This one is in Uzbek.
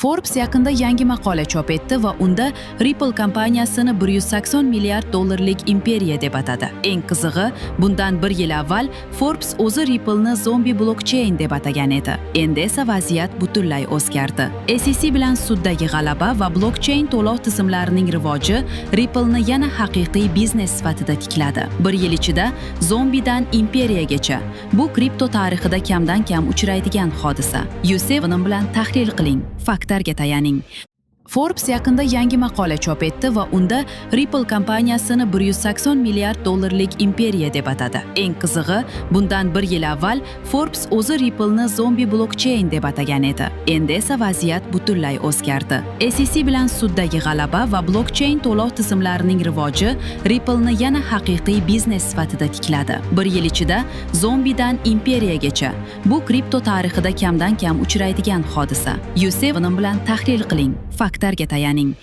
Forbes yaqinda yangi maqola chop etdi va unda Ripple kompaniyasini 180 milliard dollarlik imperiya deb atadi. Eng qizig'i, bundan bir yil avval Forbes o'zi Ripple'ni zombi blockchain deb atagan edi. Endi esa vaziyat butunlay o'zgardi. SEC bilan suddagi g'alaba va blockchain to'lov tizimlarining rivoji Ripple'ni yana haqiqiy biznes sifatida tikladi. Bir yil ichida zombidan imperiyagacha. Bu kripto tarixida kamdan kam uchraydigan hodisa. Yusef bilan tahlil qiling. Faktlarga tayaning. Forbes yaqinda yangi maqola chop etdi va unda Ripple kompaniyasini 180 milliard dollarlik imperiya deb atadi. Eng qizig'i, bundan bir yil avval Forbes o'zi Ripple'ni zombi blockchain deb atagan edi. Endi esa vaziyat butunlay o'zgardi. SEC bilan suddagi g'alaba va blockchain to'lov tizimlarining rivoji Ripple'ni yana haqiqiy biznes sifatida tikladi. Bir yil ichida zombidan imperiyagacha. Bu kripto tarixida kamdan kam uchraydigan hodisa. Yusef bilan tahlil qiling. Faktlarga tayaning.